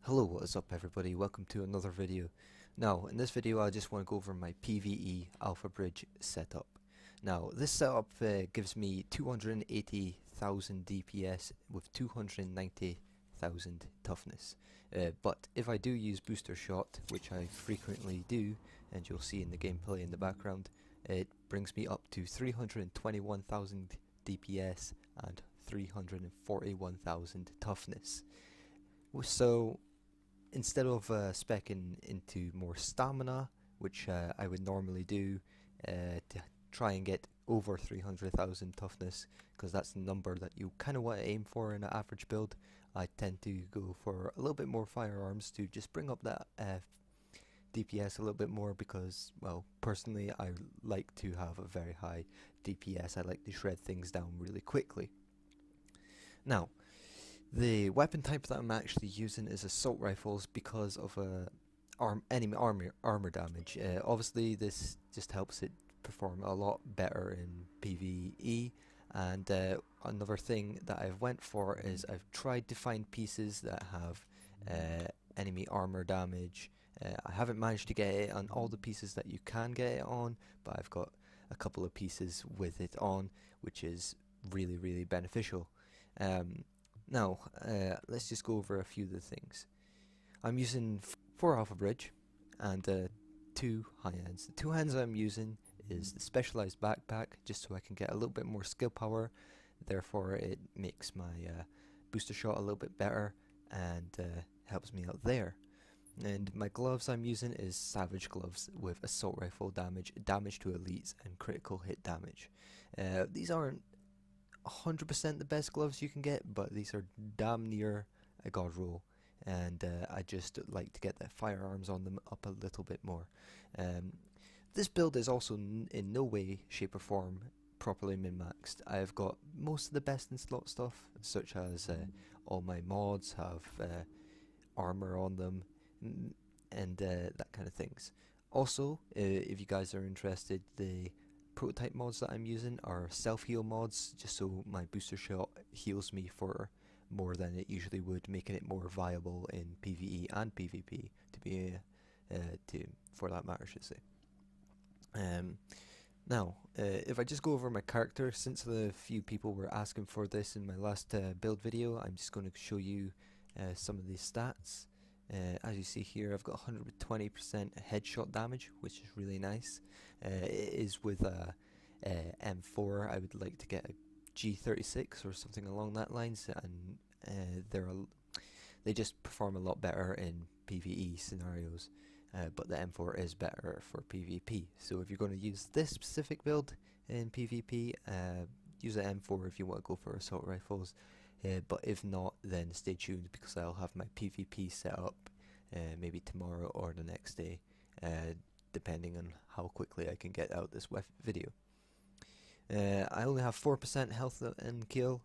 Hello, what is up everybody? Welcome to another video. Now, in this video I just want to go over my PvE Alpha Bridge setup. Now, this setup gives me 280,000 DPS with 290,000 toughness. But if I do use booster shot, which I frequently do, and you'll see in the gameplay in the background, it brings me up to 321,000 DPS and 341,000 toughness. So instead of speccing into more stamina, which I would normally do to try and get over 300,000 toughness, because that's the number that you kind of want to aim for in an average build, I tend to go for a little bit more firearms to just bring up that DPS a little bit more, because, well, personally I like to have a very high DPS. I like to shred things down really quickly. Now, the weapon type that I'm actually using is assault rifles because of enemy armor damage. Obviously, this just helps it perform a lot better in PvE. And another thing that I've went for is I've tried to find pieces that have enemy armor damage. I haven't managed to get it on all the pieces that you can get it on, but I've got a couple of pieces with it on, which is really beneficial. Now, let's just go over a few of the things. I'm using 4 Alpha Bridge and 2 high ends. The 2 hands I'm using is the specialized backpack, just so I can get a little bit more skill power. Therefore, it makes my booster shot a little bit better and helps me out there. And my gloves I'm using is Savage gloves with assault rifle damage, damage to elites, and critical hit damage. These aren't 100% the best gloves you can get, but these are damn near a god roll, and I just like to get the firearms on them up a little bit more. This build is also in no way, shape or form properly min-maxed. I've got most of the best in slot stuff, such as all my mods have armor on them and that kind of things. Also, if you guys are interested, the prototype mods that I'm using are self-heal mods, just so my booster shot heals me for more than it usually would, making it more viable in PvE and PvP for that matter, I should say. Now, if I just go over my character, since a few people were asking for this in my last build video, I'm just going to show you some of these stats. As you see here, I've got 120% headshot damage, which is really nice. It is with a M4. I would like to get a G36 or something along that lines, and they just perform a lot better in PvE scenarios. But the M4 is better for PvP. So if you're going to use this specific build in PvP, use the M4 if you want to go for assault rifles. But if not, then stay tuned, because I'll have my PvP set up maybe tomorrow or the next day, depending on how quickly I can get out this video. I only have 4% health and kill.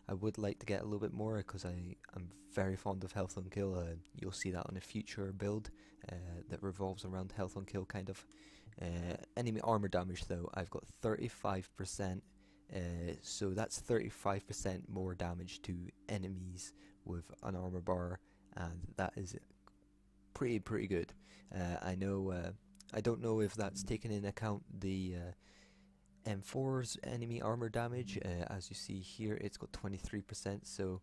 I would like to get a little bit more, because I'm very fond of health on kill. You'll see that on a future build that revolves around health on kill, kind of. Enemy armor damage though, I've got 35%. So that's 35% more damage to enemies with an armor bar, and that is pretty good. I don't know if that's taken into account the M4's enemy armor damage. As you see here, it's got 23%, so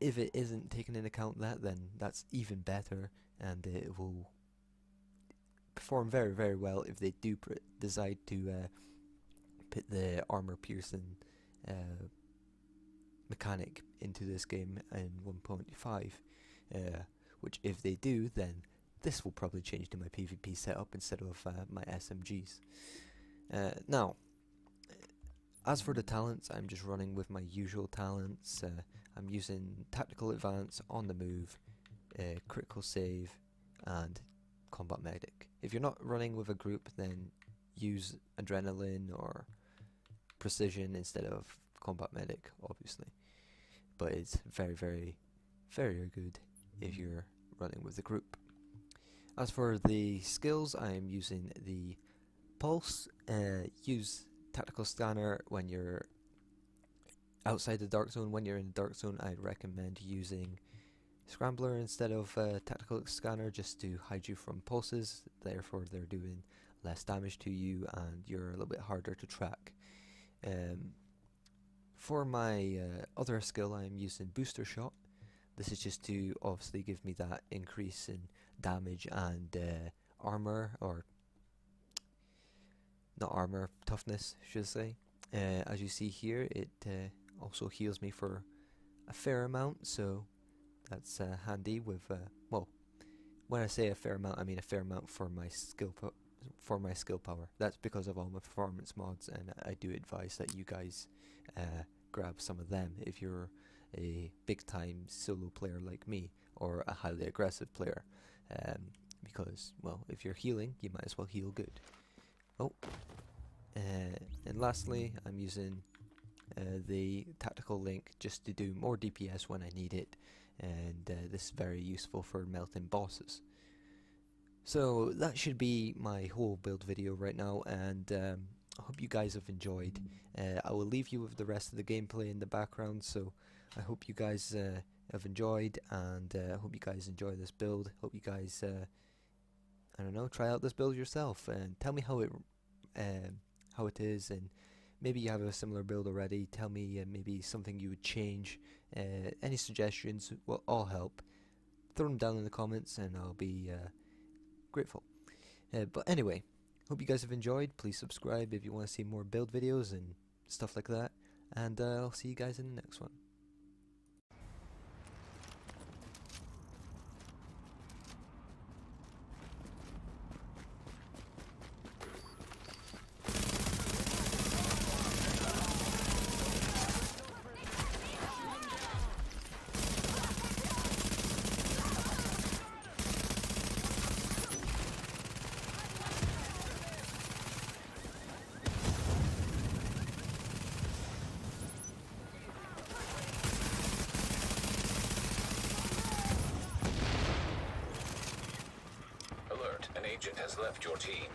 if it isn't taken into account that, then that's even better, and it will perform very well if they do decide to put the armor piercing mechanic into this game in 1.5, which if they do, then this will probably change to my PvP setup instead of my SMGs. Now, as for the talents, I'm just running with my usual talents. I'm using Tactical Advance, On the Move, Critical Save, and Combat Medic. If you're not running with a group, then use Adrenaline or Precision instead of Combat Medic, obviously. But it's very good if you're running with a group. As for the skills, I am using the Pulse. Use Tactical Scanner when you're outside the Dark Zone. When you're in the Dark Zone, I'd recommend using Scrambler instead of Tactical Scanner, just to hide you from pulses, therefore they're doing less damage to you and you're a little bit harder to track. For my other skill, I'm using Booster Shot. This is just to obviously give me that increase in damage and armor, or not armor, toughness, should I say. As you see here, it also heals me for a fair amount, so that's handy with, well, when I say a fair amount, I mean a fair amount for my skill power. That's because of all my performance mods, and I do advise that you guys grab some of them if you're a big time solo player like me, or a highly aggressive player, because, well, if you're healing, you might as well heal good. Oh, and lastly, I'm using the tactical link just to do more DPS when I need it, and this is very useful for melting bosses. So that should be my whole build video right now, and I hope you guys have enjoyed. I will leave you with the rest of the gameplay in the background, so I hope you guys have enjoyed, and I hope you guys enjoy this build. Hope you guys, I don't know, try out this build yourself and tell me how it is, and maybe you have a similar build already. Tell me maybe something you would change. Any suggestions will all help. Throw them down in the comments and I'll be grateful. But anyway, hope you guys have enjoyed. Please subscribe if you want to see more build videos and stuff like that, and I'll see you guys in the next one. An agent has left your team.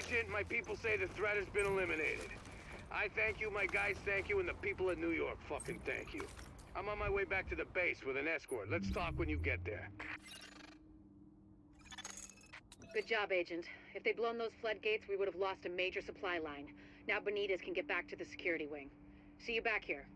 Agent, my people say the threat has been eliminated. I thank you, my guys thank you, and the people of New York fucking thank you. I'm on my way back to the base with an escort. Let's talk when you get there. Good job, Agent. If they'd blown those floodgates, we would have lost a major supply line. Now Benitez can get back to the security wing. See you back here.